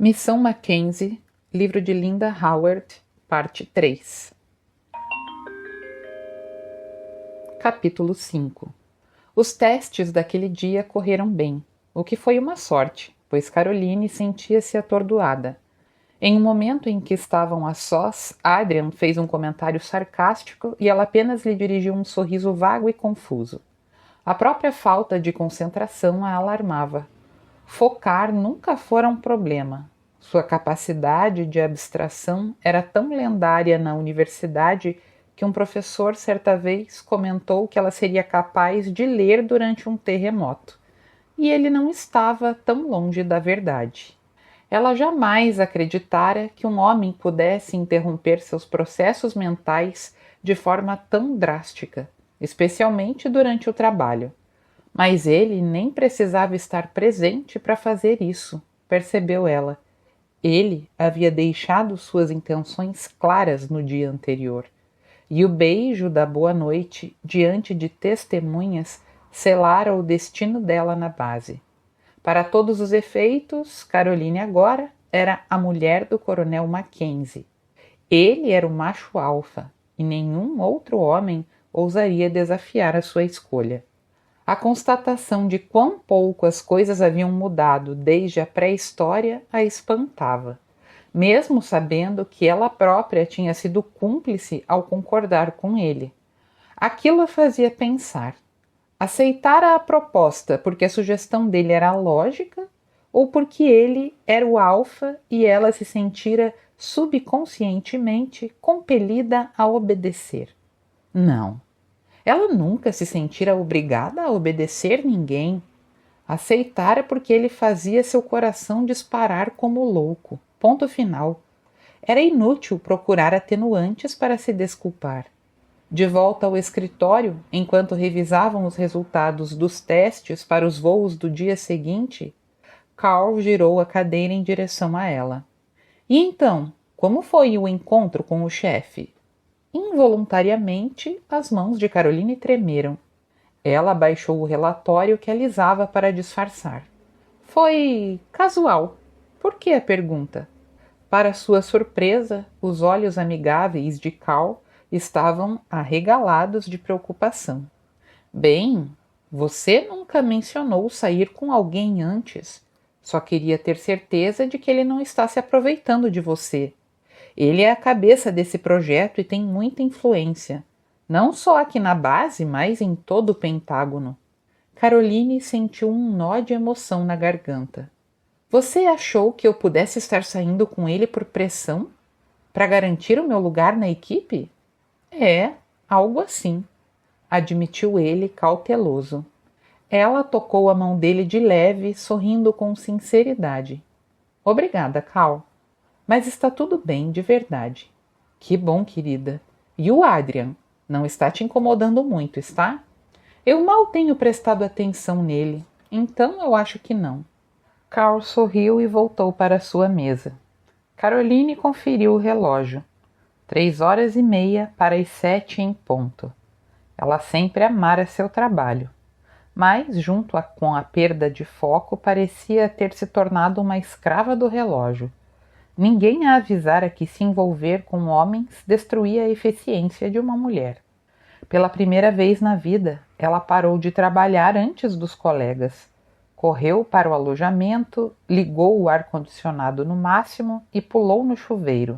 Missão Mackenzie, livro de Linda Howard, parte 3. Capítulo 5. Os testes daquele dia correram bem, o que foi uma sorte, pois Caroline sentia-se atordoada. Em um momento em que estavam a sós, Adrian fez um comentário sarcástico e ela apenas lhe dirigiu um sorriso vago e confuso. A própria falta de concentração a alarmava. Focar nunca fora um problema. Sua capacidade de abstração era tão lendária na universidade que um professor certa vez comentou que ela seria capaz de ler durante um terremoto. E ele não estava tão longe da verdade. Ela jamais acreditara que um homem pudesse interromper seus processos mentais de forma tão drástica, especialmente durante o trabalho. Mas ele nem precisava estar presente para fazer isso, percebeu ela. Ele havia deixado suas intenções claras no dia anterior, e o beijo da boa noite diante de testemunhas selara o destino dela na base. Para todos os efeitos, Caroline agora era a mulher do coronel Mackenzie. Ele era o macho alfa, e nenhum outro homem ousaria desafiar a sua escolha. A constatação de quão pouco as coisas haviam mudado desde a pré-história a espantava, mesmo sabendo que ela própria tinha sido cúmplice ao concordar com ele. Aquilo a fazia pensar. Aceitara a proposta porque a sugestão dele era lógica ou porque ele era o alfa e ela se sentira subconscientemente compelida a obedecer? Não. Ela nunca se sentira obrigada a obedecer ninguém. Aceitara porque ele fazia seu coração disparar como louco. Ponto final. Era inútil procurar atenuantes para se desculpar. De volta ao escritório, enquanto revisavam os resultados dos testes para os voos do dia seguinte, Carl girou a cadeira em direção a ela. E então, como foi o encontro com o chefe? Involuntariamente, as mãos de Caroline tremeram. Ela abaixou o relatório que alisava para disfarçar. Foi casual. Por que a pergunta? Para sua surpresa, os olhos amigáveis de Carl estavam arregalados de preocupação. Bem, você nunca mencionou sair com alguém antes. Só queria ter certeza de que ele não está se aproveitando de você. Ele é a cabeça desse projeto e tem muita influência, não só aqui na base, mas em todo o Pentágono. Caroline sentiu um nó de emoção na garganta. Você achou que eu pudesse estar saindo com ele por pressão? Para garantir o meu lugar na equipe? É, algo assim, admitiu ele cauteloso. Ela tocou a mão dele de leve, sorrindo com sinceridade. Obrigada, Cal. Mas está tudo bem, de verdade. Que bom, querida. E o Adrian? Não está te incomodando muito, está? Eu mal tenho prestado atenção nele, então eu acho que não. Carl sorriu e voltou para a sua mesa. Caroline conferiu o relógio. 3h30 para as 7 em ponto. Ela sempre amara seu trabalho, mas, junto com a perda de foco, parecia ter se tornado uma escrava do relógio. Ninguém a avisara que se envolver com homens destruía a eficiência de uma mulher. Pela primeira vez na vida, ela parou de trabalhar antes dos colegas. Correu para o alojamento, ligou o ar-condicionado no máximo e pulou no chuveiro.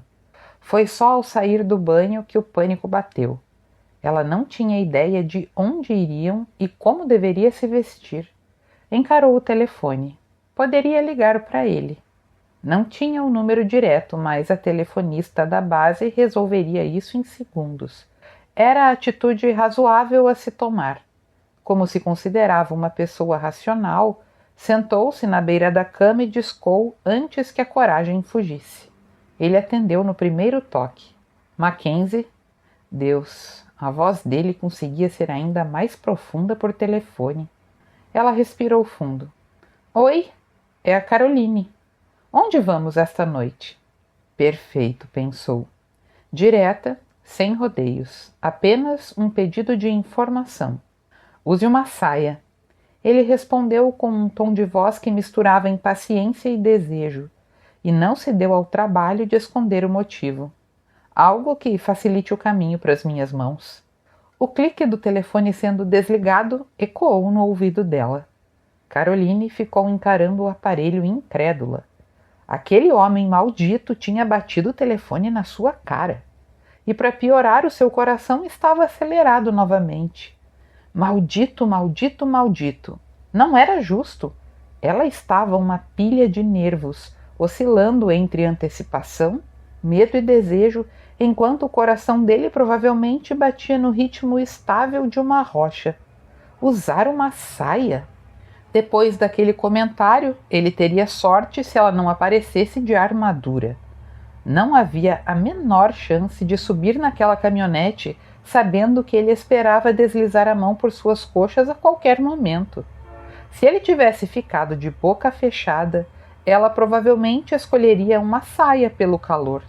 Foi só ao sair do banho que o pânico bateu. Ela não tinha ideia de onde iriam e como deveria se vestir. Encarou o telefone. Poderia ligar para ele. Não tinha o número direto, mas a telefonista da base resolveria isso em segundos. Era a atitude razoável a se tomar. Como se considerava uma pessoa racional, sentou-se na beira da cama e discou antes que a coragem fugisse. Ele atendeu no primeiro toque. Mackenzie? Deus, a voz dele conseguia ser ainda mais profunda por telefone. Ela respirou fundo. Oi, é a Caroline. Onde vamos esta noite? Perfeito, pensou. Direta, sem rodeios, apenas um pedido de informação. Use uma saia. Ele respondeu com um tom de voz que misturava impaciência e desejo. e não se deu ao trabalho de esconder o motivo. Algo que facilite o caminho para as minhas mãos. O clique do telefone sendo desligado ecoou no ouvido dela. Caroline ficou encarando o aparelho incrédula. Aquele homem maldito tinha batido o telefone na sua cara. E para piorar, o seu coração estava acelerado novamente. Maldito, maldito, maldito. Não era justo. Ela estava uma pilha de nervos, oscilando entre antecipação, medo e desejo, enquanto o coração dele provavelmente batia no ritmo estável de uma rocha. Usar uma saia? Depois daquele comentário, ele teria sorte se ela não aparecesse de armadura. Não havia a menor chance de subir naquela caminhonete sabendo que ele esperava deslizar a mão por suas coxas a qualquer momento. Se ele tivesse ficado de boca fechada, ela provavelmente escolheria uma saia pelo calor.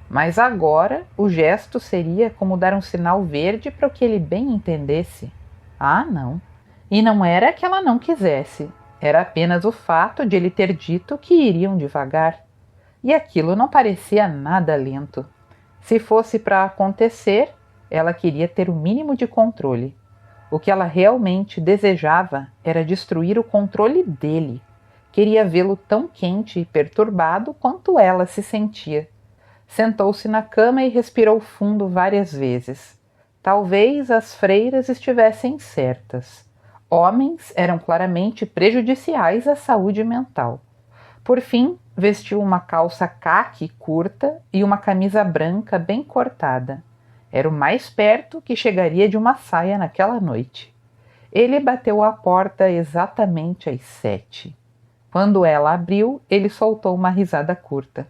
Mas agora o gesto seria como dar um sinal verde para o que ele bem entendesse. Ah, não. E não era que ela não quisesse, era apenas o fato de ele ter dito que iriam devagar. E aquilo não parecia nada lento. Se fosse para acontecer, ela queria ter o mínimo de controle. O que ela realmente desejava era destruir o controle dele. Queria vê-lo tão quente e perturbado quanto ela se sentia. Sentou-se na cama e respirou fundo várias vezes. Talvez as freiras estivessem certas. Homens eram claramente prejudiciais à saúde mental. Por fim, vestiu uma calça caque curta e uma camisa branca bem cortada. Era o mais perto que chegaria de uma saia naquela noite. Ele bateu à porta exatamente às 7. Quando ela abriu, ele soltou uma risada curta.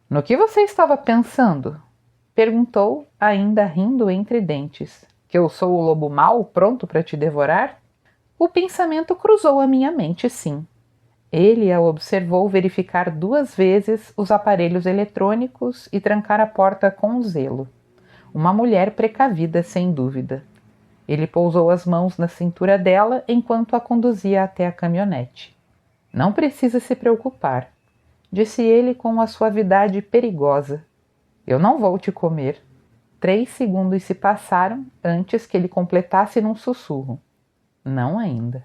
"No que você estava pensando?" Perguntou, ainda rindo entre dentes. "Que eu sou o lobo mau, pronto para te devorar?" O pensamento cruzou a minha mente, sim. Ele a observou verificar 2 vezes os aparelhos eletrônicos e trancar a porta com zelo. Uma mulher precavida, sem dúvida. Ele pousou as mãos na cintura dela enquanto a conduzia até a caminhonete. "Não precisa se preocupar", disse ele com a suavidade perigosa. "Eu não vou te comer." 3 segundos se passaram antes que ele completasse num sussurro. "Não ainda."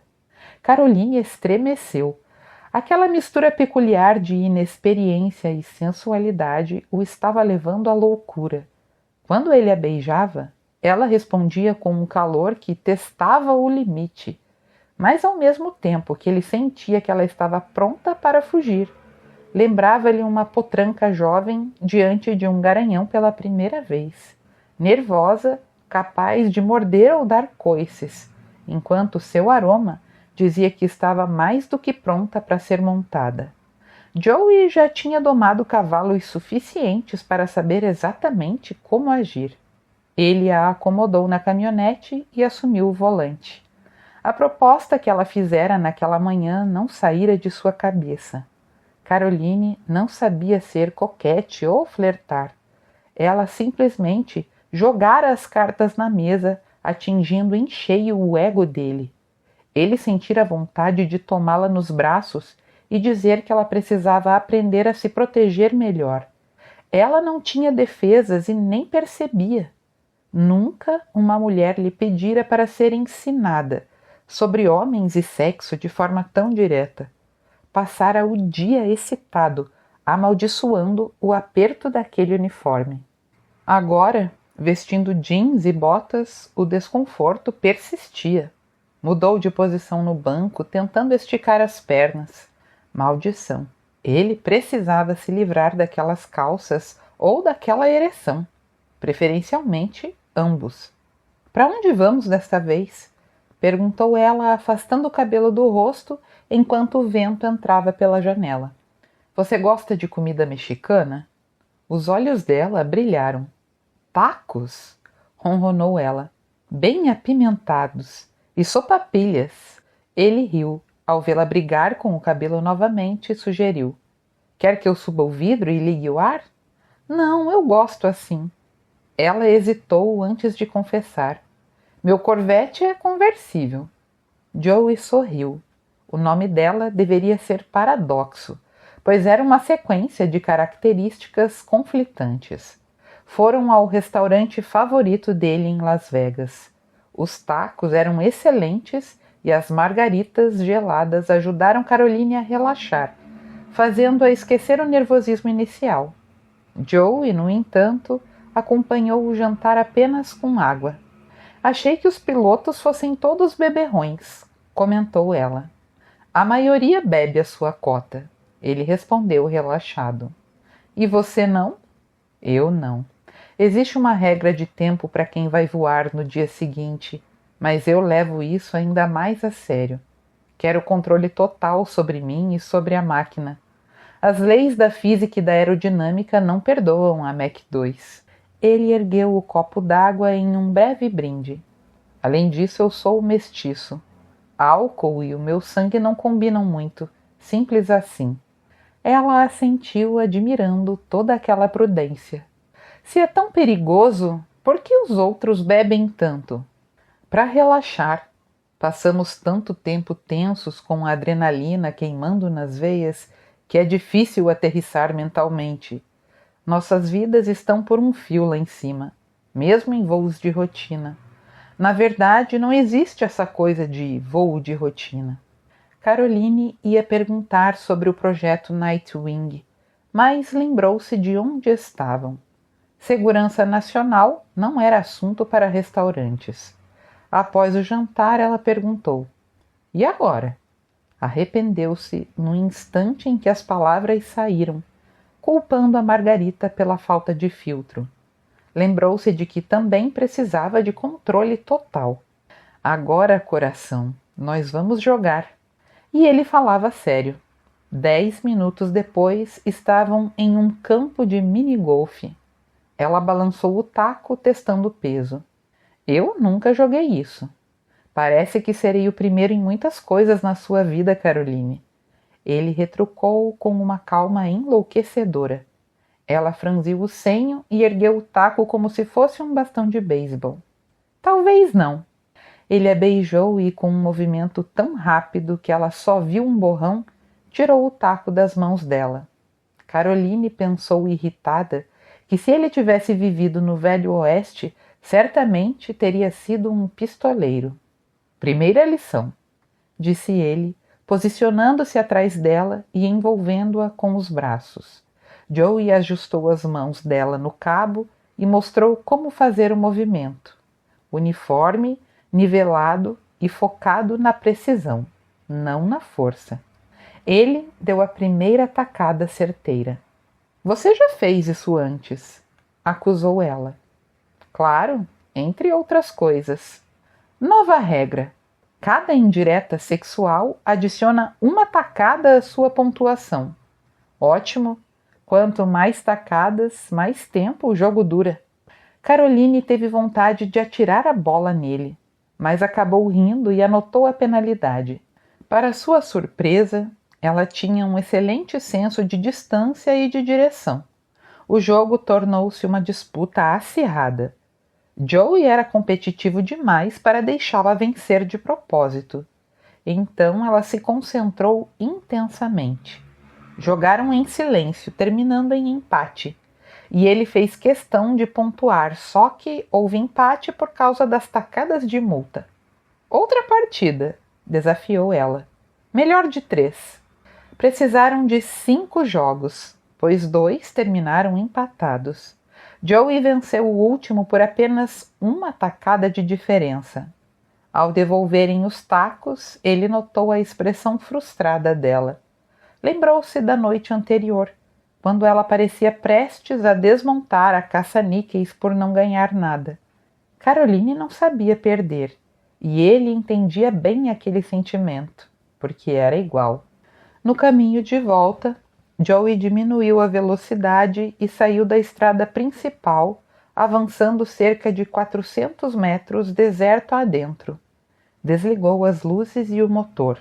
Caroline estremeceu. Aquela mistura peculiar de inexperiência e sensualidade o estava levando à loucura. Quando ele a beijava, ela respondia com um calor que testava o limite, mas ao mesmo tempo que ele sentia que ela estava pronta para fugir. Lembrava-lhe uma potranca jovem diante de um garanhão pela primeira vez, nervosa, capaz de morder ou dar coices, enquanto seu aroma dizia que estava mais do que pronta para ser montada. Joey já tinha domado cavalos suficientes para saber exatamente como agir. Ele a acomodou na caminhonete e assumiu o volante. A proposta que ela fizera naquela manhã não saíra de sua cabeça. Caroline não sabia ser coquete ou flertar. Ela simplesmente jogara as cartas na mesa, atingindo em cheio o ego dele. Ele sentira vontade de tomá-la nos braços e dizer que ela precisava aprender a se proteger melhor. Ela não tinha defesas e nem percebia. Nunca uma mulher lhe pedira para ser ensinada sobre homens e sexo de forma tão direta. Passara o dia excitado, amaldiçoando o aperto daquele uniforme. Agora, vestindo jeans e botas, o desconforto persistia. Mudou de posição no banco, tentando esticar as pernas. Maldição! Ele precisava se livrar daquelas calças ou daquela ereção. Preferencialmente, ambos. "Para onde vamos desta vez?" perguntou ela, afastando o cabelo do rosto enquanto o vento entrava pela janela. "Você gosta de comida mexicana?" Os olhos dela brilharam. "Tacos?" ronronou ela. "Bem apimentados. E sopapilhas." Ele riu. Ao vê-la brigar com o cabelo novamente, sugeriu: "Quer que eu suba o vidro e ligue o ar?" "Não, eu gosto assim." Ela hesitou antes de confessar: "Meu Corvette é conversível." Joey sorriu. O nome dela deveria ser Paradoxo, pois era uma sequência de características conflitantes. Foram ao restaurante favorito dele em Las Vegas. Os tacos eram excelentes e as margaritas geladas ajudaram Caroline a relaxar, fazendo-a esquecer o nervosismo inicial. Joey, no entanto, acompanhou o jantar apenas com água. Achei que os pilotos fossem todos beberrões, comentou ela. A maioria bebe a sua cota, ele respondeu relaxado. E você não? Eu não. Existe uma regra de tempo para quem vai voar no dia seguinte, mas eu levo isso ainda mais a sério. Quero controle total sobre mim e sobre a máquina. As leis da física e da aerodinâmica não perdoam a Mach 2. Ele ergueu o copo d'água em um breve brinde. Além disso, eu sou mestiço. Álcool e o meu sangue não combinam muito, simples assim. Ela assentiu, admirando toda aquela prudência. Se é tão perigoso, por que os outros bebem tanto? Para relaxar. Passamos tanto tempo tensos com a adrenalina queimando nas veias que é difícil aterrissar mentalmente. Nossas vidas estão por um fio lá em cima, mesmo em voos de rotina. Na verdade, não existe essa coisa de voo de rotina. Caroline ia perguntar sobre o projeto Nightwing, mas lembrou-se de onde estavam. Segurança nacional não era assunto para restaurantes. Após o jantar, ela perguntou: "E agora?" Arrependeu-se no instante em que as palavras saíram, culpando a Margarita pela falta de filtro. Lembrou-se de que também precisava de controle total. "Agora, coração, nós vamos jogar." E ele falava sério. 10 minutos depois, estavam em um campo de mini-golfe. Ela balançou o taco, testando o peso. "Eu nunca joguei isso." "Parece que serei o primeiro em muitas coisas na sua vida, Caroline." Ele retrucou com uma calma enlouquecedora. Ela franziu o senho e ergueu o taco como se fosse um bastão de beisebol. "Talvez não." Ele a beijou e, com um movimento tão rápido que ela só viu um borrão, tirou o taco das mãos dela. Caroline pensou irritada que se ele tivesse vivido no Velho Oeste, certamente teria sido um pistoleiro. "Primeira lição", disse ele, posicionando-se atrás dela e envolvendo-a com os braços. Joey ajustou as mãos dela no cabo e mostrou como fazer o movimento. Uniforme, nivelado e focado na precisão, não na força. Ele deu a primeira tacada certeira. "Você já fez isso antes?" acusou ela. "Claro, entre outras coisas." Nova regra: cada indireta sexual adiciona uma tacada à sua pontuação. Ótimo, quanto mais tacadas, mais tempo o jogo dura. Caroline teve vontade de atirar a bola nele, mas acabou rindo e anotou a penalidade. Para sua surpresa, ela tinha um excelente senso de distância e de direção. O jogo tornou-se uma disputa acirrada. Joey era competitivo demais para deixá-la vencer de propósito. Então ela se concentrou intensamente. Jogaram em silêncio, terminando em empate. E ele fez questão de pontuar, só que houve empate por causa das tacadas de multa. "Outra partida", desafiou ela. "Melhor de 3. Precisaram de 5 jogos, pois 2 terminaram empatados. Joey venceu o último por apenas uma tacada de diferença. Ao devolverem os tacos, ele notou a expressão frustrada dela. Lembrou-se da noite anterior, quando ela parecia prestes a desmontar a caça-níqueis por não ganhar nada. Caroline não sabia perder, e ele entendia bem aquele sentimento, porque era igual. No caminho de volta, Joey diminuiu a velocidade e saiu da estrada principal, avançando cerca de 400 metros deserto adentro. Desligou as luzes e o motor.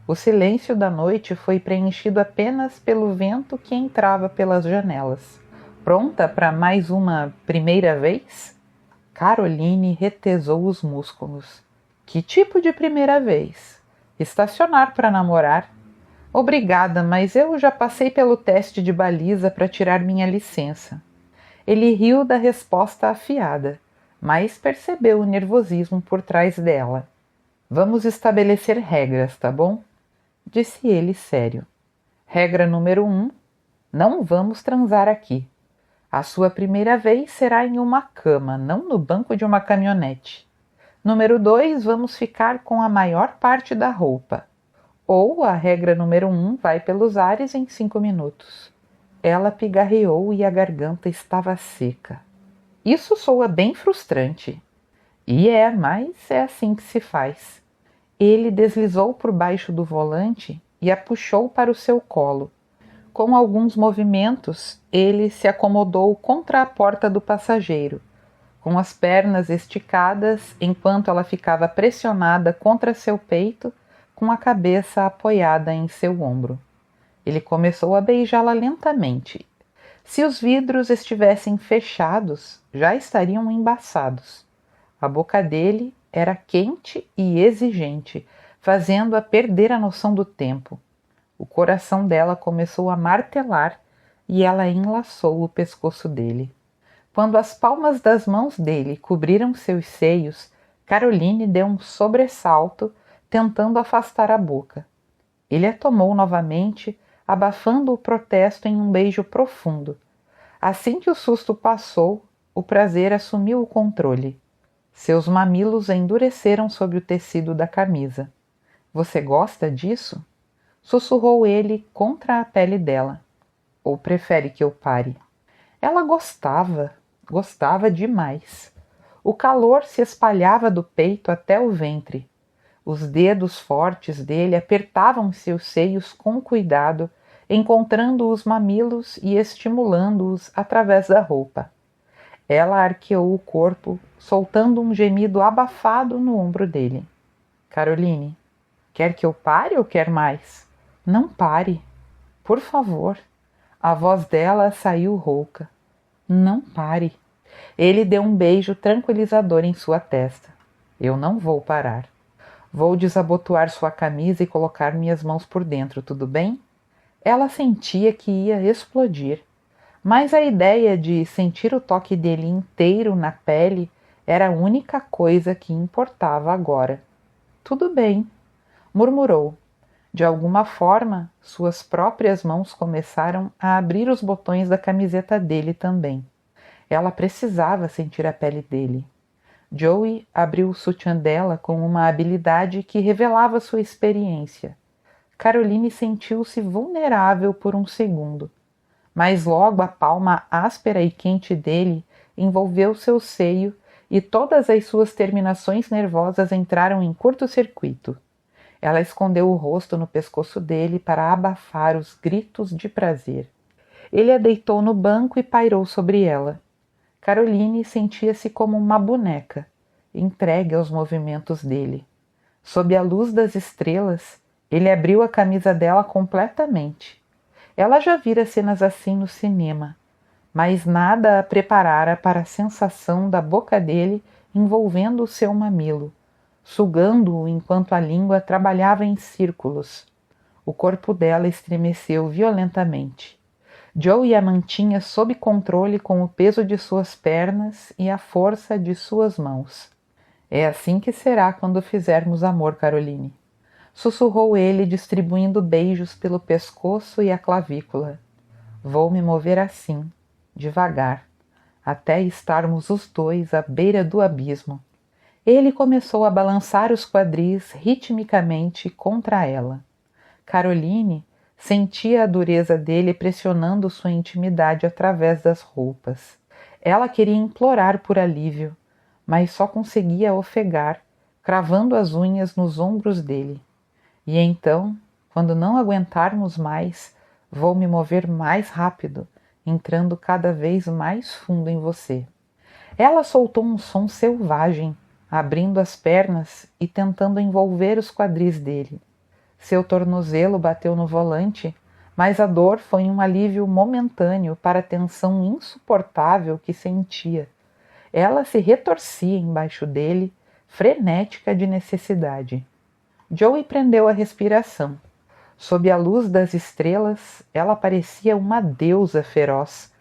O silêncio da noite foi preenchido apenas pelo vento que entrava pelas janelas. Pronta para mais uma primeira vez? Caroline retesou os músculos. Que tipo de primeira vez? Estacionar para namorar? Obrigada, mas eu já passei pelo teste de baliza para tirar minha licença. Ele riu da resposta afiada, mas percebeu o nervosismo por trás dela. Vamos estabelecer regras, tá bom? Disse ele sério. Regra número 1: não vamos transar aqui. A sua primeira vez será em uma cama, não no banco de uma caminhonete. Número 2: vamos ficar com a maior parte da roupa. Ou a regra número 1 vai pelos ares em 5 minutos. Ela pigarreou e a garganta estava seca. Isso soa bem frustrante. E mas é assim que se faz. Ele deslizou por baixo do volante e a puxou para o seu colo. Com alguns movimentos, ele se acomodou contra a porta do passageiro, com as pernas esticadas enquanto ela ficava pressionada contra seu peito, com a cabeça apoiada em seu ombro. Ele começou a beijá-la lentamente. Se os vidros estivessem fechados, já estariam embaçados. A boca dele era quente e exigente, fazendo-a perder a noção do tempo. O coração dela começou a martelar e ela enlaçou o pescoço dele. Quando as palmas das mãos dele cobriram seus seios, Caroline deu um sobressalto, tentando afastar a boca. Ele a tomou novamente, abafando o protesto em um beijo profundo. Assim que o susto passou, o prazer assumiu o controle. Seus mamilos endureceram sob o tecido da camisa. Você gosta disso? Sussurrou ele contra a pele dela. Ou prefere que eu pare? Ela gostava demais. O calor se espalhava do peito até o ventre. Os dedos fortes dele apertavam seus seios com cuidado, encontrando os mamilos e estimulando-os através da roupa. Ela arqueou o corpo, soltando um gemido abafado no ombro dele. Caroline, quer que eu pare ou quer mais? Não pare. Por favor. A voz dela saiu rouca. Não pare. Ele deu um beijo tranquilizador em sua testa. Eu não vou parar. Vou desabotoar sua camisa e colocar minhas mãos por dentro, tudo bem? Ela sentia que ia explodir, mas a ideia de sentir o toque dele inteiro na pele era a única coisa que importava agora. Tudo bem, murmurou. De alguma forma, suas próprias mãos começaram a abrir os botões da camiseta dele também. Ela precisava sentir a pele dele. Joey abriu o sutiã dela com uma habilidade que revelava sua experiência. Caroline sentiu-se vulnerável por um segundo, mas logo a palma áspera e quente dele envolveu seu seio e todas as suas terminações nervosas entraram em curto-circuito. Ela escondeu o rosto no pescoço dele para abafar os gritos de prazer. Ele a deitou no banco e pairou sobre ela. Caroline sentia-se como uma boneca, entregue aos movimentos dele. Sob a luz das estrelas, ele abriu a camisa dela completamente. Ela já vira cenas assim no cinema, mas nada a preparara para a sensação da boca dele envolvendo o seu mamilo, sugando-o enquanto a língua trabalhava em círculos. O corpo dela estremeceu violentamente. Joey a mantinha sob controle com o peso de suas pernas e a força de suas mãos. É assim que será quando fizermos amor, Caroline. Sussurrou ele, distribuindo beijos pelo pescoço e a clavícula. Vou me mover assim, devagar, até estarmos os dois à beira do abismo. Ele começou a balançar os quadris ritmicamente contra ela. Caroline sentia a dureza dele pressionando sua intimidade através das roupas. Ela queria implorar por alívio, mas só conseguia ofegar, cravando as unhas nos ombros dele. E então, quando não aguentarmos mais, vou me mover mais rápido, entrando cada vez mais fundo em você. Ela soltou um som selvagem, abrindo as pernas e tentando envolver os quadris dele. Seu tornozelo bateu no volante, mas a dor foi um alívio momentâneo para a tensão insuportável que sentia. Ela se retorcia embaixo dele, frenética de necessidade. Joey prendeu a respiração. Sob a luz das estrelas, ela parecia uma deusa feroz.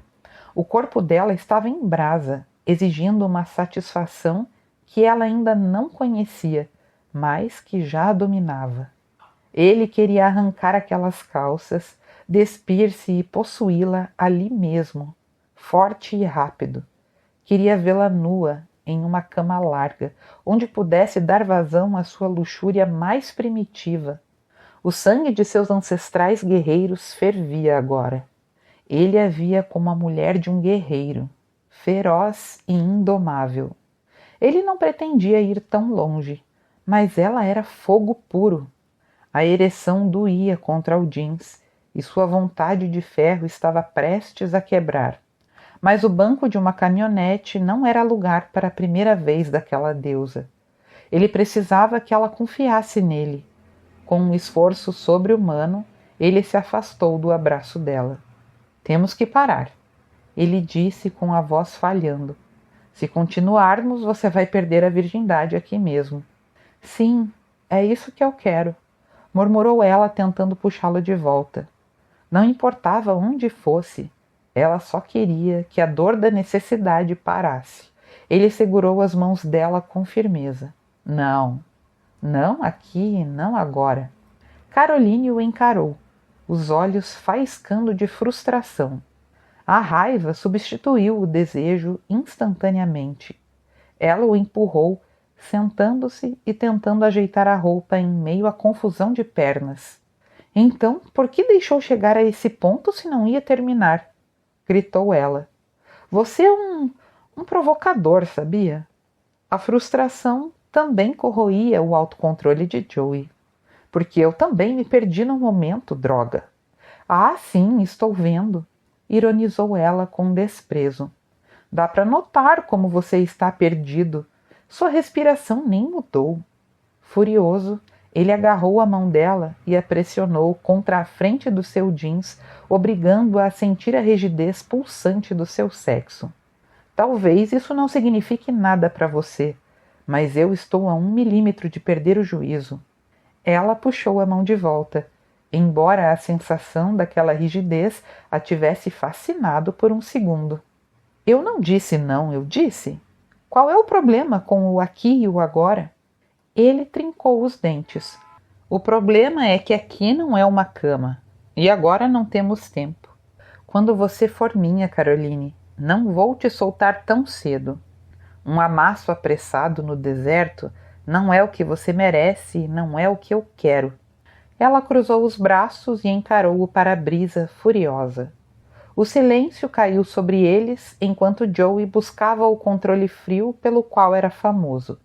O corpo dela estava em brasa, exigindo uma satisfação que ela ainda não conhecia, mas que já a dominava. Ele queria arrancar aquelas calças, despir-se e possuí-la ali mesmo, forte e rápido. Queria vê-la nua, em uma cama larga, onde pudesse dar vazão à sua luxúria mais primitiva. O sangue de seus ancestrais guerreiros fervia agora. Ele a via como a mulher de um guerreiro, feroz e indomável. Ele não pretendia ir tão longe, mas ela era fogo puro. A ereção doía contra o jeans e sua vontade de ferro estava prestes a quebrar. Mas o banco de uma caminhonete não era lugar para a primeira vez daquela deusa. Ele precisava que ela confiasse nele. Com um esforço sobre-humano, ele se afastou do abraço dela. Temos que parar, ele disse com a voz falhando. Se continuarmos, você vai perder a virgindade aqui mesmo. Sim, é isso que eu quero, murmurou ela tentando puxá-lo de volta. Não importava onde fosse, ela só queria que a dor da necessidade parasse. Ele segurou as mãos dela com firmeza. Não, não aqui, não agora. Caroline o encarou, os olhos faiscando de frustração. A raiva substituiu o desejo instantaneamente. Ela o empurrou, sentando-se e tentando ajeitar a roupa em meio à confusão de pernas. Então, por que deixou chegar a esse ponto se não ia terminar? Gritou ela. Você é um provocador, sabia? A frustração também corroía o autocontrole de Joey. Porque eu também me perdi no momento, droga. Ah, sim, estou vendo, ironizou ela com desprezo. Dá para notar como você está perdido. Sua respiração nem mudou. Furioso, ele agarrou a mão dela e a pressionou contra a frente do seu jeans, obrigando-a a sentir a rigidez pulsante do seu sexo. Talvez isso não signifique nada para você, mas eu estou a 1 milímetro de perder o juízo. Ela puxou a mão de volta, embora a sensação daquela rigidez a tivesse fascinado por um segundo. Eu não disse não, eu disse. Qual é o problema com o aqui e o agora? Ele trincou os dentes. O problema é que aqui não é uma cama, e agora não temos tempo. Quando você for minha, Caroline, não vou te soltar tão cedo. Um amasso apressado no deserto não é o que você merece e não é o que eu quero. Ela cruzou os braços e encarou o para-brisa furiosa. O silêncio caiu sobre eles enquanto Joey buscava o controle frio pelo qual era famoso.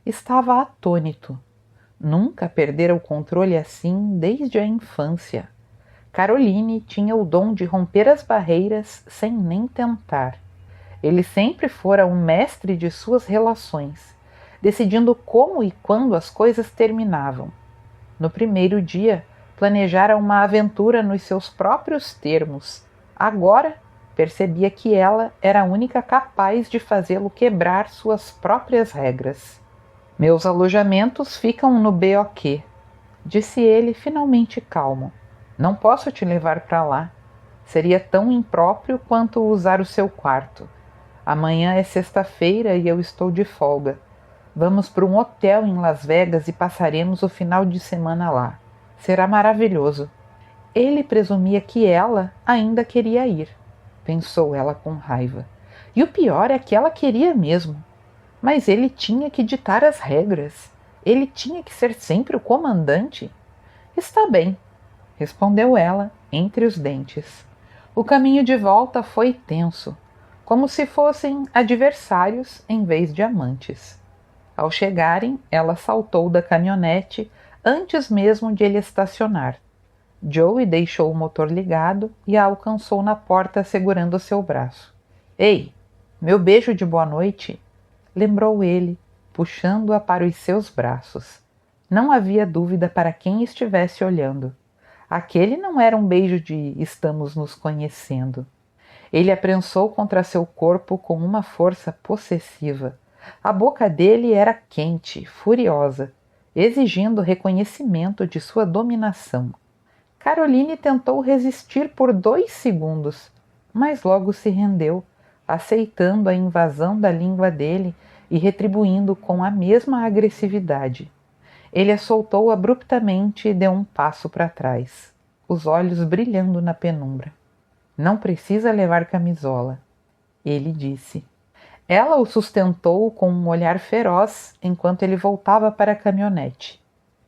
Estava atônito. Nunca perdera o controle assim desde a infância. Caroline tinha o dom de romper as barreiras sem nem tentar. Ele sempre fora um mestre de suas relações, decidindo como e quando as coisas terminavam. No primeiro dia, planejara uma aventura nos seus próprios termos. Agora, percebia que ela era a única capaz de fazê-lo quebrar suas próprias regras. Meus alojamentos ficam no BOQ, disse ele finalmente calmo. Não posso te levar para lá. Seria tão impróprio quanto usar o seu quarto. Amanhã é sexta-feira e eu estou de folga. Vamos para um hotel em Las Vegas e passaremos o final de semana lá. Será maravilhoso. Ele presumia que ela ainda queria ir, pensou ela com raiva. E o pior é que ela queria mesmo. Mas ele tinha que ditar as regras. Ele tinha que ser sempre o comandante. Está bem, respondeu ela entre os dentes. O caminho de volta foi tenso, como se fossem adversários em vez de amantes. Ao chegarem, ela saltou da caminhonete antes mesmo de ele estacionar. Joey deixou o motor ligado e a alcançou na porta segurando seu braço. Ei, meu beijo de boa noite, lembrou ele, puxando-a para os seus braços. Não havia dúvida para quem estivesse olhando. Aquele não era um beijo de estamos nos conhecendo. Ele a prensou contra seu corpo com uma força possessiva. A boca dele era quente, furiosa, exigindo reconhecimento de sua dominação. Caroline tentou resistir por 2 segundos, mas logo se rendeu, aceitando a invasão da língua dele e retribuindo com a mesma agressividade. Ele a soltou abruptamente e deu um passo para trás, os olhos brilhando na penumbra. Não precisa levar camisola, ele disse. Ela o sustentou com um olhar feroz enquanto ele voltava para a caminhonete.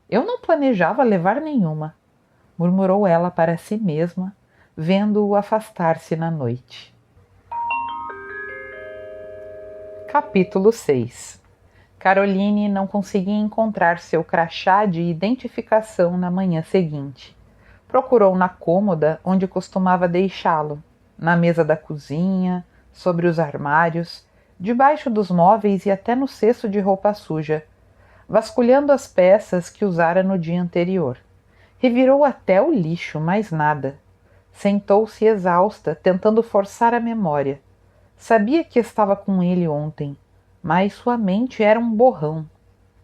Eu não planejava levar nenhuma, murmurou ela para si mesma, vendo-o afastar-se na noite. Capítulo 6. Caroline não conseguia encontrar seu crachá de identificação na manhã seguinte. Procurou na cômoda onde costumava deixá-lo, na mesa da cozinha, sobre os armários, debaixo dos móveis e até no cesto de roupa suja, vasculhando as peças que usara no dia anterior. Revirou até o lixo, mas nada. Sentou-se exausta, tentando forçar a memória. Sabia que estava com ele ontem, mas sua mente era um borrão.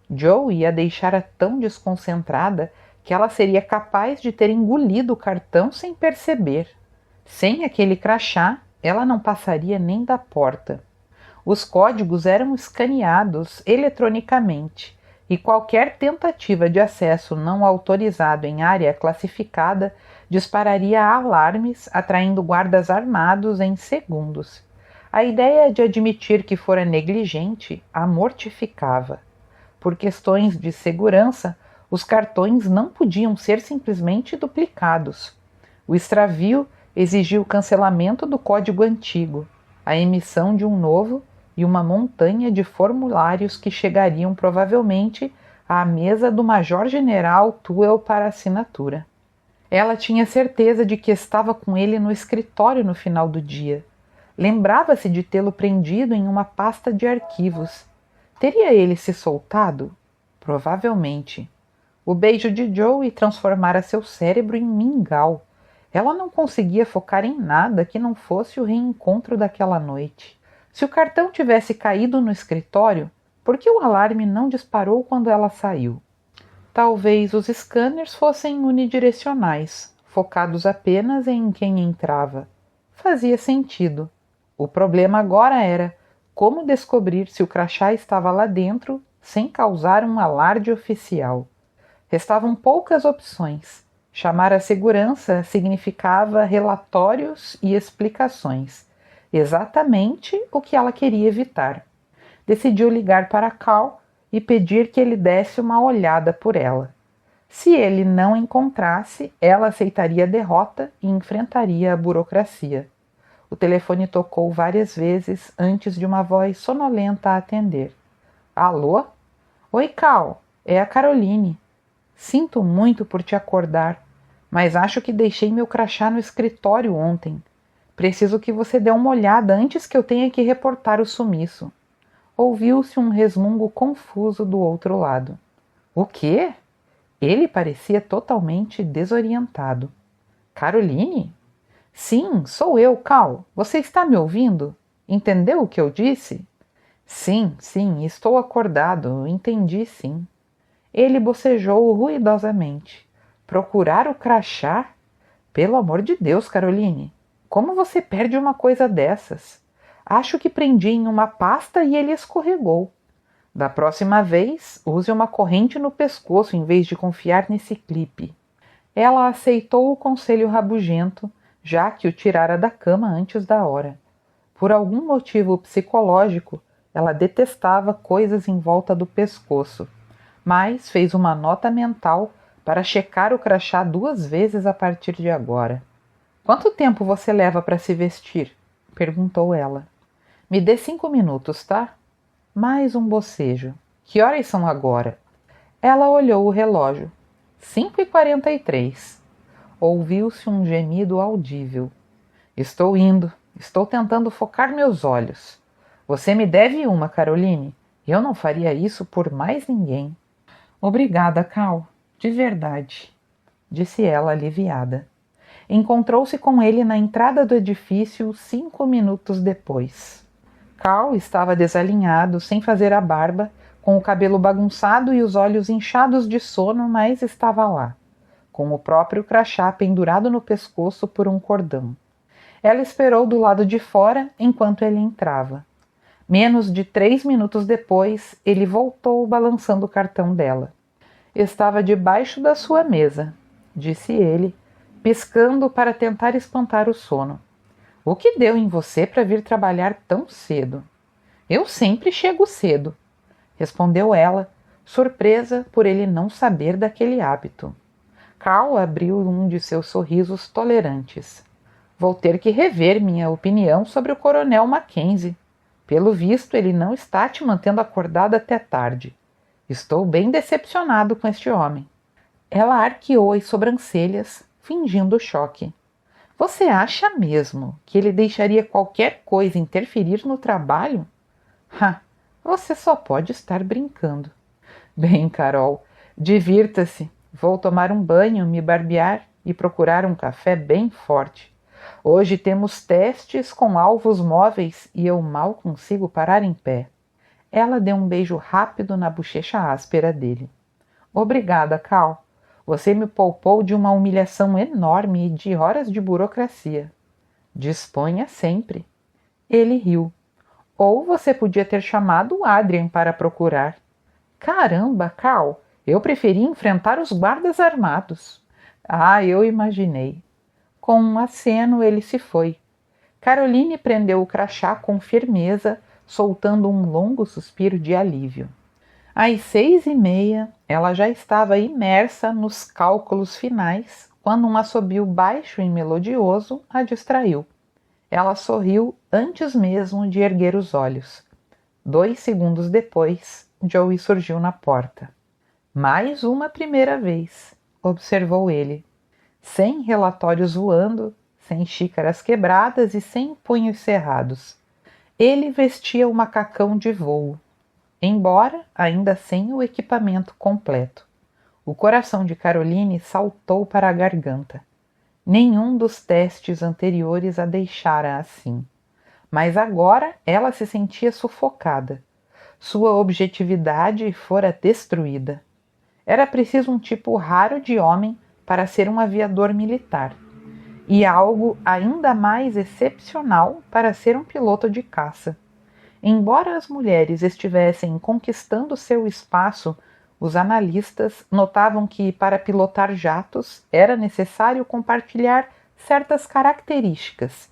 Joe a deixara tão desconcentrada que ela seria capaz de ter engolido o cartão sem perceber. Sem aquele crachá, ela não passaria nem da porta. Os códigos eram escaneados eletronicamente e qualquer tentativa de acesso não autorizado em área classificada dispararia alarmes, atraindo guardas armados em segundos. A ideia de admitir que fora negligente a mortificava. Por questões de segurança, os cartões não podiam ser simplesmente duplicados. O extravio exigia o cancelamento do código antigo, a emissão de um novo e uma montanha de formulários que chegariam provavelmente à mesa do Major-General Tuel para assinatura. Ela tinha certeza de que estava com ele no escritório no final do dia. Lembrava-se de tê-lo prendido em uma pasta de arquivos. Teria ele se soltado? Provavelmente. O beijo de Joe transformara seu cérebro em mingau. Ela não conseguia focar em nada que não fosse o reencontro daquela noite. Se o cartão tivesse caído no escritório, por que o alarme não disparou quando ela saiu? Talvez os scanners fossem unidirecionais, focados apenas em quem entrava. Fazia sentido. O problema agora era como descobrir se o crachá estava lá dentro sem causar um alarde oficial. Restavam poucas opções. Chamar a segurança significava relatórios e explicações. Exatamente o que ela queria evitar. Decidiu ligar para Cal e pedir que ele desse uma olhada por ela. Se ele não encontrasse, ela aceitaria a derrota e enfrentaria a burocracia. O telefone tocou várias vezes antes de uma voz sonolenta atender. Alô? Oi, Cal, é a Caroline. Sinto muito por te acordar, mas acho que deixei meu crachá no escritório ontem. Preciso que você dê uma olhada antes que eu tenha que reportar o sumiço. Ouviu-se um resmungo confuso do outro lado. O quê? Ele parecia totalmente desorientado. Caroline? Sim, sou eu, Cal. Você está me ouvindo? Entendeu o que eu disse? Sim, estou acordado. Entendi, sim. Ele bocejou ruidosamente. Procurar o crachá? Pelo amor de Deus, Caroline. Como você perde uma coisa dessas? Acho que prendi em uma pasta e ele escorregou. Da próxima vez, use uma corrente no pescoço em vez de confiar nesse clipe. Ela aceitou o conselho rabugento, já que o tirara da cama antes da hora. Por algum motivo psicológico, ela detestava coisas em volta do pescoço, mas fez uma nota mental para checar o crachá 2 vezes a partir de agora. Quanto tempo você leva para se vestir? Perguntou ela. Me dê 5 minutos, tá? Mais um bocejo. Que horas são agora? Ela olhou o relógio. 5h43. Ouviu-se um gemido audível. Estou indo. Estou tentando focar meus olhos. Você me deve uma, Caroline. Eu não faria isso por mais ninguém. Obrigada, Cal. De verdade, disse ela aliviada. Encontrou-se com ele na entrada do edifício 5 minutos depois. Cal estava desalinhado, sem fazer a barba, com o cabelo bagunçado e os olhos inchados de sono, mas estava lá. com o próprio crachá pendurado no pescoço por um cordão. Ela esperou do lado de fora enquanto ele entrava. Menos de 3 minutos depois, ele voltou balançando o cartão dela. Estava debaixo da sua mesa, disse ele, piscando para tentar espantar o sono. O que deu em você para vir trabalhar tão cedo? Eu sempre chego cedo, respondeu ela, surpresa por ele não saber daquele hábito. Carl abriu um de seus sorrisos tolerantes. Vou ter que rever minha opinião sobre o coronel Mackenzie. Pelo visto, ele não está te mantendo acordada até tarde. Estou bem decepcionado com este homem. Ela arqueou as sobrancelhas, fingindo choque. Você acha mesmo que ele deixaria qualquer coisa interferir no trabalho? Você só pode estar brincando. Bem, Carol, divirta-se. Vou tomar um banho, me barbear e procurar um café bem forte. Hoje temos testes com alvos móveis e eu mal consigo parar em pé. Ela deu um beijo rápido na bochecha áspera dele. Obrigada, Carl. Você me poupou de uma humilhação enorme e de horas de burocracia. Disponha sempre. Ele riu. Ou você podia ter chamado o Adrian para procurar. Caramba, Carl, eu preferi enfrentar os guardas armados. Eu imaginei. Com um aceno ele se foi. Caroline prendeu o crachá com firmeza, soltando um longo suspiro de alívio. Às 6h30, ela já estava imersa nos cálculos finais, quando um assobio baixo e melodioso a distraiu. Ela sorriu antes mesmo de erguer os olhos. 2 segundos depois, Joey surgiu na porta. Mais uma primeira vez, observou ele. Sem relatórios voando, sem xícaras quebradas e sem punhos cerrados. Ele vestia o macacão de voo, embora ainda sem o equipamento completo. O coração de Caroline saltou para a garganta. Nenhum dos testes anteriores a deixara assim. Mas agora ela se sentia sufocada. Sua objetividade fora destruída. Era preciso um tipo raro de homem para ser um aviador militar, e algo ainda mais excepcional para ser um piloto de caça. Embora as mulheres estivessem conquistando seu espaço, os analistas notavam que para pilotar jatos era necessário compartilhar certas características,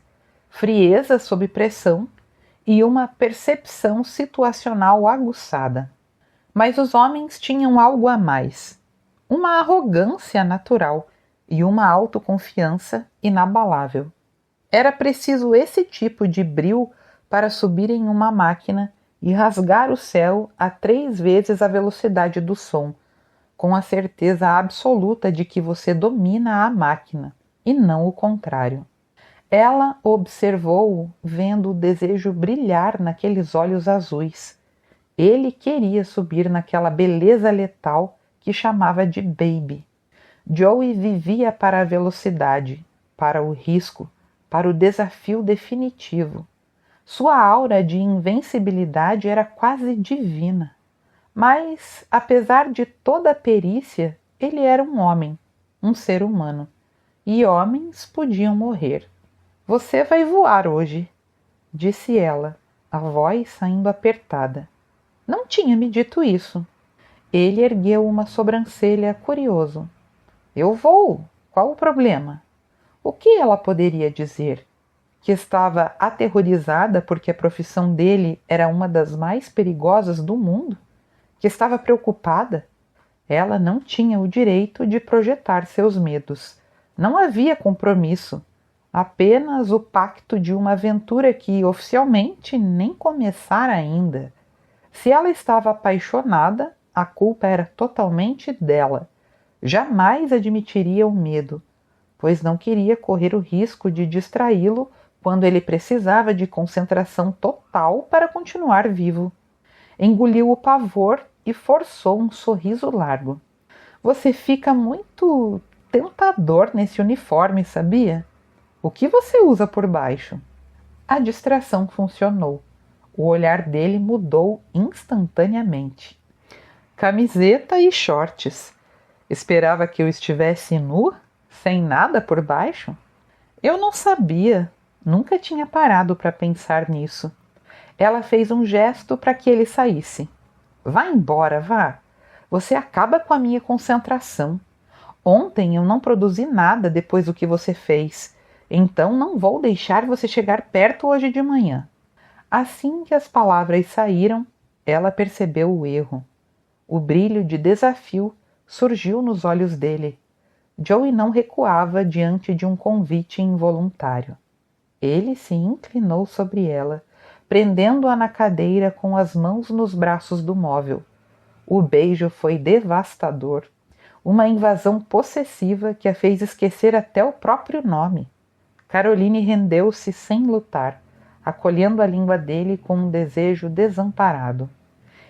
frieza sob pressão e uma percepção situacional aguçada. Mas os homens tinham algo a mais. Uma arrogância natural e uma autoconfiança inabalável. Era preciso esse tipo de bril para subir em uma máquina e rasgar o céu a 3 vezes a velocidade do som, com a certeza absoluta de que você domina a máquina, e não o contrário. Ela observou-o, vendo o desejo brilhar naqueles olhos azuis. Ele queria subir naquela beleza letal que chamava de Baby. Joey vivia para a velocidade, para o risco, para o desafio definitivo. Sua aura de invencibilidade era quase divina. Mas, apesar de toda a perícia, ele era um homem, um ser humano. E homens podiam morrer. Você vai voar hoje, disse ela, a voz saindo apertada. Não tinha me dito isso. Ele ergueu uma sobrancelha curioso. Eu vou. Qual o problema? O que ela poderia dizer? Que estava aterrorizada porque a profissão dele era uma das mais perigosas do mundo? Que estava preocupada? Ela não tinha o direito de projetar seus medos. Não havia compromisso. Apenas o pacto de uma aventura que oficialmente nem começara ainda. Se ela estava apaixonada, a culpa era totalmente dela. Jamais admitiria o medo, pois não queria correr o risco de distraí-lo quando ele precisava de concentração total para continuar vivo. Engoliu o pavor e forçou um sorriso largo. Você fica muito tentador nesse uniforme, sabia? O que você usa por baixo? A distração funcionou. O olhar dele mudou instantaneamente. Camiseta e shorts. Esperava que eu estivesse nu, sem nada por baixo? Eu não sabia, nunca tinha parado para pensar nisso. Ela fez um gesto para que ele saísse. Vá embora, vá. Você acaba com a minha concentração. Ontem eu não produzi nada depois do que você fez, então não vou deixar você chegar perto hoje de manhã. Assim que as palavras saíram, ela percebeu o erro. O brilho de desafio surgiu nos olhos dele. Joey não recuava diante de um convite involuntário. Ele se inclinou sobre ela, prendendo-a na cadeira com as mãos nos braços do móvel. O beijo foi devastador, uma invasão possessiva que a fez esquecer até o próprio nome. Caroline rendeu-se sem lutar, acolhendo a língua dele com um desejo desamparado.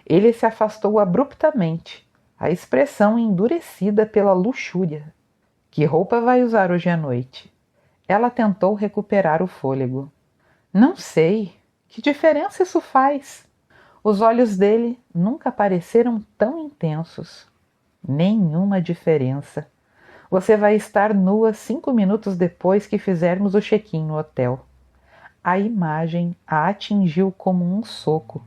Ele se afastou abruptamente, a expressão endurecida pela luxúria. Que roupa vai usar hoje à noite? Ela tentou recuperar o fôlego. Não sei. Que diferença isso faz? Os olhos dele nunca pareceram tão intensos. Nenhuma diferença. Você vai estar nua 5 minutos depois que fizermos o check-in no hotel. A imagem a atingiu como um soco.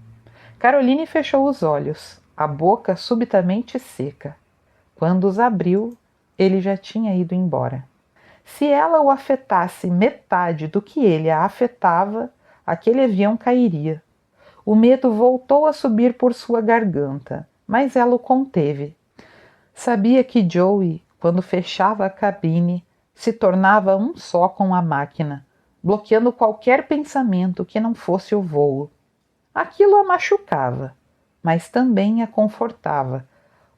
Caroline fechou os olhos, a boca subitamente seca. Quando os abriu, ele já tinha ido embora. Se ela o afetasse metade do que ele a afetava, aquele avião cairia. O medo voltou a subir por sua garganta, mas ela o conteve. Sabia que Joey, quando fechava a cabine, se tornava um só com a máquina, bloqueando qualquer pensamento que não fosse o voo. Aquilo a machucava, mas também a confortava.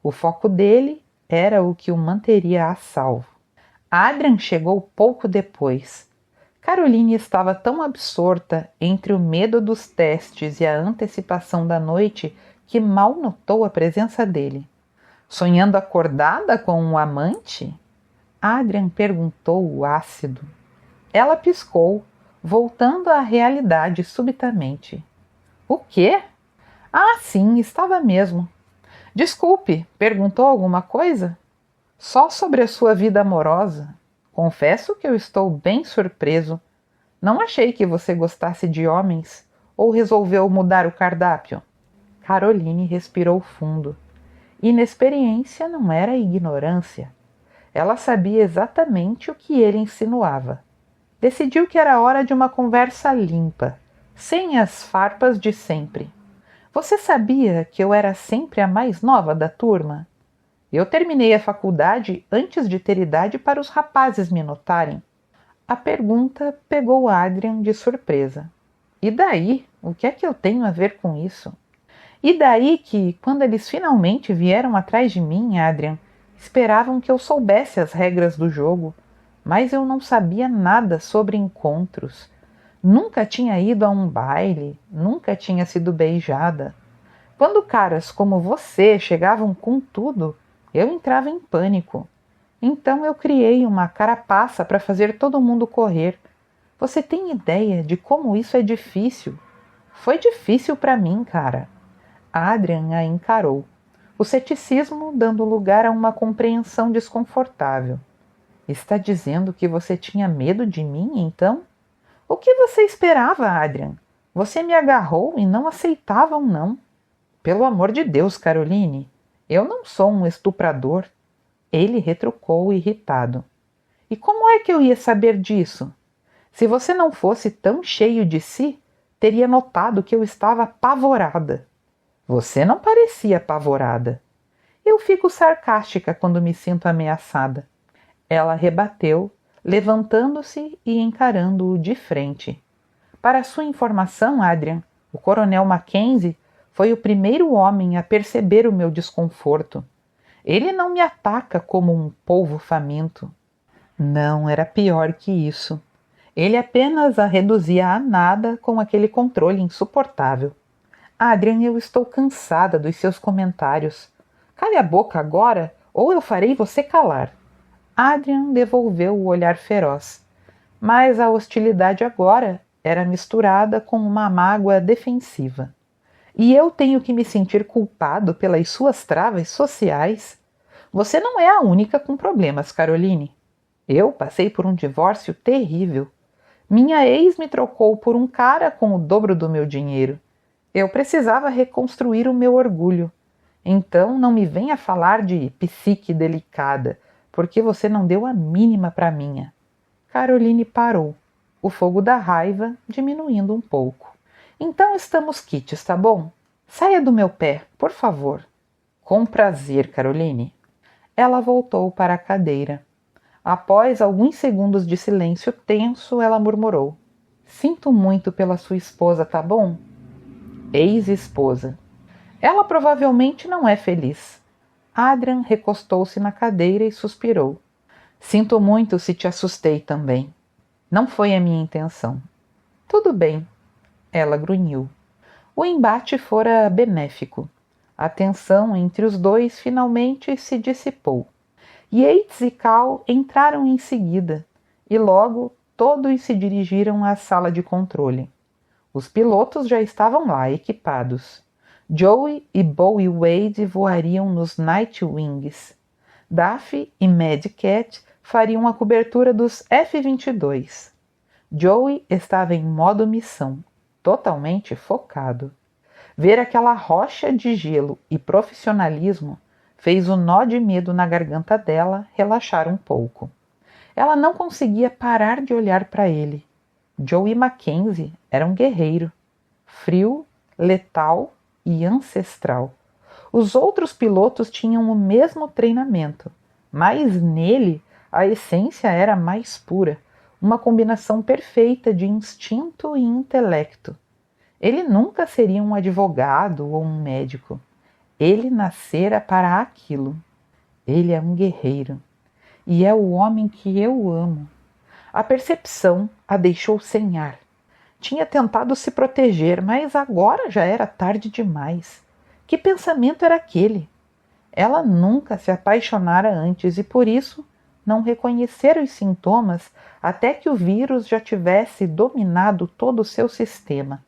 O foco dele era o que o manteria a salvo. Adrian chegou pouco depois. Caroline estava tão absorta entre o medo dos testes e a antecipação da noite que mal notou a presença dele. Sonhando acordada com um amante? Adrian perguntou ácido. Ela piscou, voltando à realidade subitamente. O quê? Ah, sim, estava mesmo. Desculpe, perguntou alguma coisa? Só sobre a sua vida amorosa. Confesso que eu estou bem surpreso. Não achei que você gostasse de homens, ou resolveu mudar o cardápio? Caroline respirou fundo. Inexperiência não era ignorância. Ela sabia exatamente o que ele insinuava. Decidiu que era hora de uma conversa limpa, sem as farpas de sempre. Você sabia que eu era sempre a mais nova da turma? Eu terminei a faculdade antes de ter idade para os rapazes me notarem. A pergunta pegou Adrian de surpresa. E daí? O que é que eu tenho a ver com isso? E daí que, quando eles finalmente vieram atrás de mim, Adrian, esperavam que eu soubesse as regras do jogo, mas eu não sabia nada sobre encontros. Nunca tinha ido a um baile, nunca tinha sido beijada. Quando caras como você chegavam com tudo, eu entrava em pânico. Então eu criei uma carapaça para fazer todo mundo correr. Você tem ideia de como isso é difícil? Foi difícil para mim, cara. Adrian a encarou, o ceticismo dando lugar a uma compreensão desconfortável. Está dizendo que você tinha medo de mim, então? O que você esperava, Adrian? Você me agarrou e não aceitava um não. Pelo amor de Deus, Caroline, eu não sou um estuprador. Ele retrucou irritado. E como é que eu ia saber disso? Se você não fosse tão cheio de si, teria notado que eu estava apavorada. Você não parecia apavorada. Eu fico sarcástica quando me sinto ameaçada. Ela rebateu, levantando-se e encarando-o de frente. Para sua informação, Adrian, o coronel Mackenzie foi o primeiro homem a perceber o meu desconforto. Ele não me ataca como um polvo faminto. Não, era pior que isso. Ele apenas a reduzia a nada com aquele controle insuportável. Adrian, eu estou cansada dos seus comentários. Cale a boca agora, ou eu farei você calar. Adrian devolveu o olhar feroz, mas a hostilidade agora era misturada com uma mágoa defensiva. E eu tenho que me sentir culpado pelas suas travas sociais? Você não é a única com problemas, Caroline. Eu passei por um divórcio terrível. Minha ex me trocou por um cara com o dobro do meu dinheiro. Eu precisava reconstruir o meu orgulho. Então não me venha falar de psique delicada, porque você não deu a mínima para minha. Caroline parou, o fogo da raiva diminuindo um pouco. Então estamos quites, tá bom? Saia do meu pé, por favor. Com prazer, Caroline. Ela voltou para a cadeira. Após alguns segundos de silêncio tenso, ela murmurou: Sinto muito pela sua esposa, tá bom? Ex-esposa. Ela provavelmente não é feliz. Adrian recostou-se na cadeira e suspirou. Sinto muito se te assustei também. Não foi a minha intenção. Tudo bem. Ela grunhiu. O embate fora benéfico. A tensão entre os dois finalmente se dissipou. Yates e Cal entraram em seguida, e logo todos se dirigiram à sala de controle. Os pilotos já estavam lá, equipados. Joey e Bowie Wade voariam nos Nightwings. Daffy e Mad Cat fariam a cobertura dos F-22. Joey estava em modo missão, totalmente focado. Ver aquela rocha de gelo e profissionalismo fez o nó de medo na garganta dela relaxar um pouco. Ela não conseguia parar de olhar para ele. Joey Mackenzie era um guerreiro, frio, letal e ancestral. Os outros pilotos tinham o mesmo treinamento, mas nele a essência era mais pura, uma combinação perfeita de instinto e intelecto. Ele nunca seria um advogado ou um médico. Ele nascera para aquilo. Ele é um guerreiro. E é o homem que eu amo. A percepção a deixou sem ar. Tinha tentado se proteger, mas agora já era tarde demais. Que pensamento era aquele? Ela nunca se apaixonara antes e, por isso, não reconhecera os sintomas até que o vírus já tivesse dominado todo o seu sistema.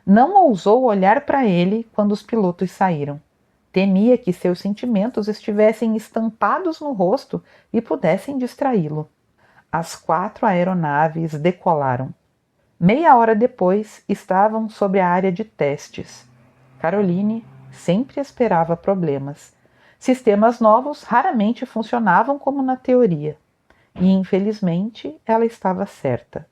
Não ousou olhar para ele quando os pilotos saíram. Temia que seus sentimentos estivessem estampados no rosto e pudessem distraí-lo. As 4 aeronaves decolaram. Meia hora depois, estavam sobre a área de testes. Caroline sempre esperava problemas. Sistemas novos raramente funcionavam como na teoria. E, infelizmente, ela estava certa.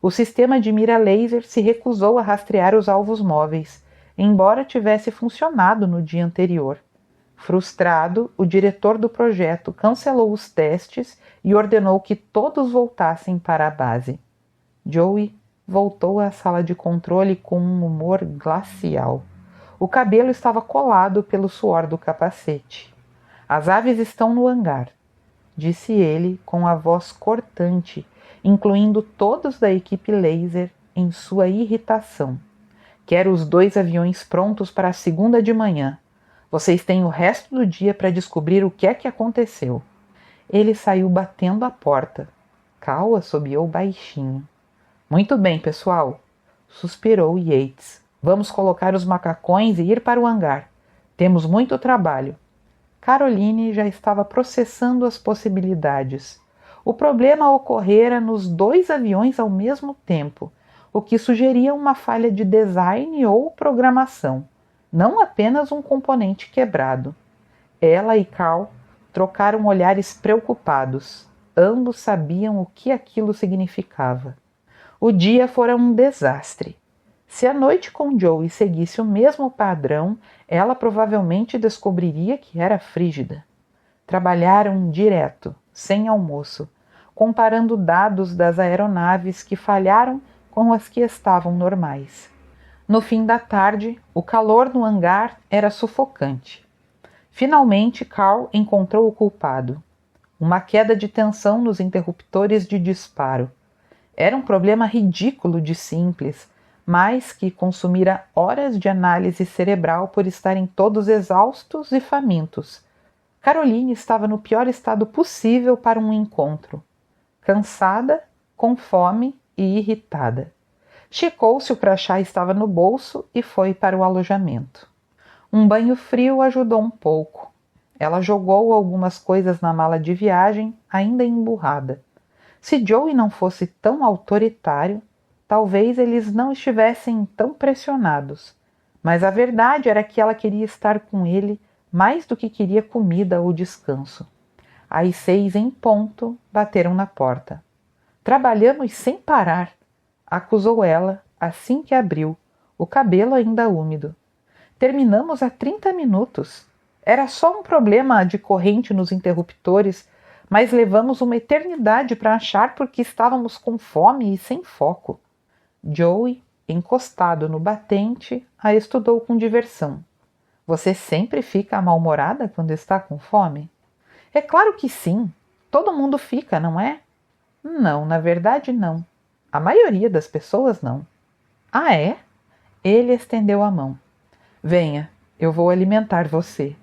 O sistema de mira laser se recusou a rastrear os alvos móveis, embora tivesse funcionado no dia anterior. Frustrado, o diretor do projeto cancelou os testes e ordenou que todos voltassem para a base. Joey voltou à sala de controle com um humor glacial. O cabelo estava colado pelo suor do capacete. As aves estão no hangar, disse ele com a voz cortante, incluindo todos da equipe laser em sua irritação. Quero os 2 aviões prontos para a segunda de manhã. Vocês têm o resto do dia para descobrir o que é que aconteceu. Ele saiu batendo a porta. Cal assobiou baixinho. Muito bem, pessoal, suspirou Yates. Vamos colocar os macacões e ir para o hangar. Temos muito trabalho. Caroline já estava processando as possibilidades. O problema ocorrera nos 2 aviões ao mesmo tempo, o que sugeria uma falha de design ou programação, não apenas um componente quebrado. Ela e Carl trocaram olhares preocupados. Ambos sabiam o que aquilo significava. O dia fora um desastre. Se a noite com Joey seguisse o mesmo padrão, ela provavelmente descobriria que era frígida. Trabalharam direto, sem almoço, comparando dados das aeronaves que falharam com as que estavam normais. No fim da tarde, o calor no hangar era sufocante. Finalmente, Carl encontrou o culpado. Uma queda de tensão nos interruptores de disparo. Era um problema ridículo de simples, mas que consumira horas de análise cerebral por estarem todos exaustos e famintos. Caroline estava no pior estado possível para um encontro. Cansada, com fome e irritada. Checou se o crachá estava no bolso e foi para o alojamento. Um banho frio ajudou um pouco. Ela jogou algumas coisas na mala de viagem, ainda emburrada. Se Joey não fosse tão autoritário, talvez eles não estivessem tão pressionados. Mas a verdade era que ela queria estar com ele mais do que queria comida ou descanso. Às 6 em ponto, bateram na porta. Trabalhamos sem parar, acusou ela assim que abriu, o cabelo ainda úmido. Terminamos há 30 minutos. Era só um problema de corrente nos interruptores, mas levamos uma eternidade para achar porque estávamos com fome e sem foco. Joey, encostado no batente, a estudou com diversão. Você sempre fica mal-humorada quando está com fome? É claro que sim. Todo mundo fica, não é? Não, na verdade não. A maioria das pessoas não. Ah, é? Ele estendeu a mão. Venha, eu vou alimentar você.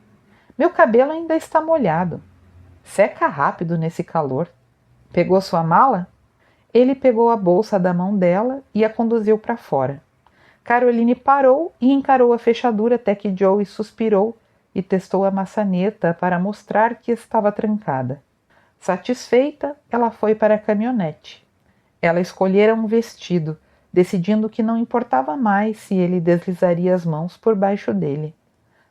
Meu cabelo ainda está molhado. Seca rápido nesse calor. Pegou sua mala? Ele pegou a bolsa da mão dela e a conduziu para fora. Caroline parou e encarou a fechadura até que Joey suspirou e testou a maçaneta para mostrar que estava trancada. Satisfeita, ela foi para a caminhonete. Ela escolhera um vestido, decidindo que não importava mais se ele deslizaria as mãos por baixo dele.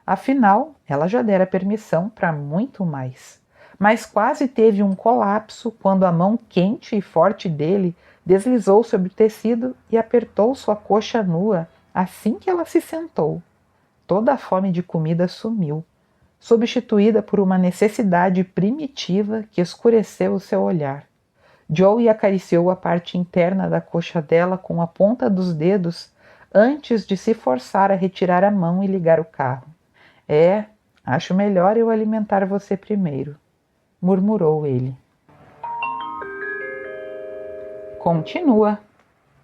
Afinal, ela já dera permissão para muito mais. Mas quase teve um colapso quando a mão quente e forte dele deslizou sobre o tecido e apertou sua coxa nua assim que ela se sentou. Toda a fome de comida sumiu, substituída por uma necessidade primitiva que escureceu o seu olhar. Joey acariciou a parte interna da coxa dela com a ponta dos dedos antes de se forçar a retirar a mão e ligar o carro. É, acho melhor eu alimentar você primeiro, murmurou ele. Continua.